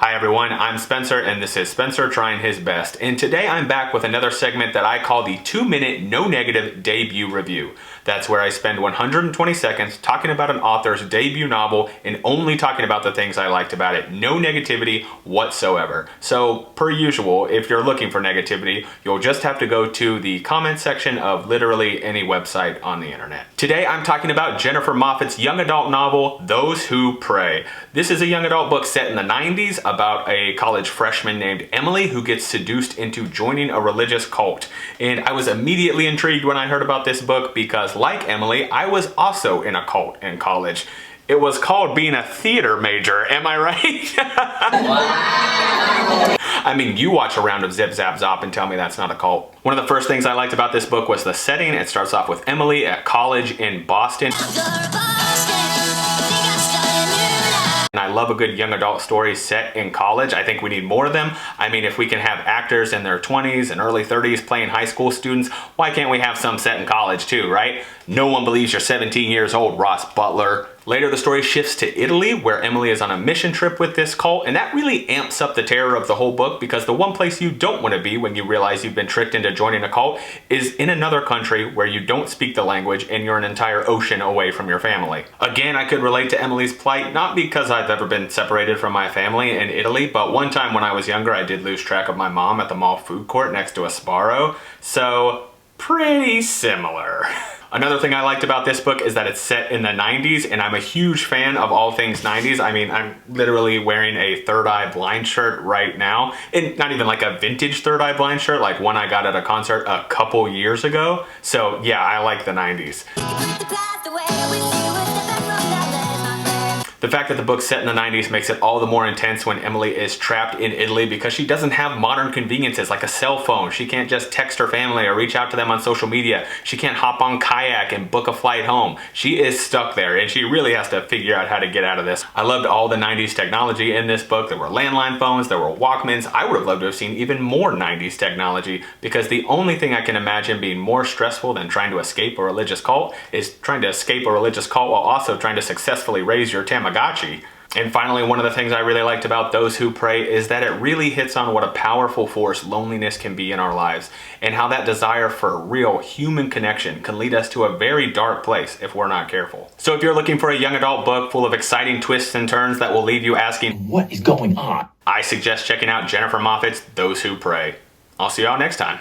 Hi everyone, I'm Spencer and this is Spencer Trying His Best. And today I'm back with another segment that I call the 2-minute no negative debut review. That's where I spend 120 seconds talking about an author's debut novel and only talking about the things I liked about it. No negativity whatsoever. So per usual, if you're looking for negativity, you'll just have to go to the comment section of literally any website on the internet. Today I'm talking about Jennifer Moffett's young adult novel, Those Who Pray. This is a young adult book set in the 90s about a college freshman named Emily who gets seduced into joining a religious cult. And I was immediately intrigued when I heard about this book because, like Emily, I was also in a cult in college. It was called being a theater major, am I right? Wow. I mean, you watch a round of Zip Zap Zop and tell me that's not a cult. One of the first things I liked about this book was the setting. It starts off with Emily at college in Boston. And I love a good young adult story set in college. I think we need more of them. I mean, if we can have actors in their 20s and early 30s playing high school students, why can't we have some set in college too, right? No one believes you're 17 years old, Ross Butler. Later, the story shifts to Italy, where Emily is on a mission trip with this cult, and that really amps up the terror of the whole book because the one place you don't want to be when you realize you've been tricked into joining a cult is in another country where you don't speak the language and you're an entire ocean away from your family. Again, I could relate to Emily's plight, not because I've ever been separated from my family in Italy, but one time when I was younger, I did lose track of my mom at the mall food court next to a Sbarro, so pretty similar. Another thing I liked about this book is that it's set in the 90s, and I'm a huge fan of all things 90s. I mean, I'm literally wearing a Third Eye Blind shirt right now, and not even like a vintage Third Eye Blind shirt, like one I got at a concert a couple years ago. So yeah, I like the 90s. The fact that the book's set in the 90s makes it all the more intense when Emily is trapped in Italy because she doesn't have modern conveniences like a cell phone. She can't just text her family or reach out to them on social media. She can't hop on kayak and book a flight home. She is stuck there and she really has to figure out how to get out of this. I loved all the 90s technology in this book. There were landline phones, there were Walkmans. I would have loved to have seen even more 90s technology because the only thing I can imagine being more stressful than trying to escape a religious cult is trying to escape a religious cult while also trying to successfully raise your Tamagotchi. And finally, one of the things I really liked about Those Who Pray is that it really hits on what a powerful force loneliness can be in our lives and how that desire for real human connection can lead us to a very dark place if we're not careful. So if you're looking for a young adult book full of exciting twists and turns that will leave you asking, what is going on? I suggest checking out Jennifer Moffett's Those Who Pray. I'll see y'all next time.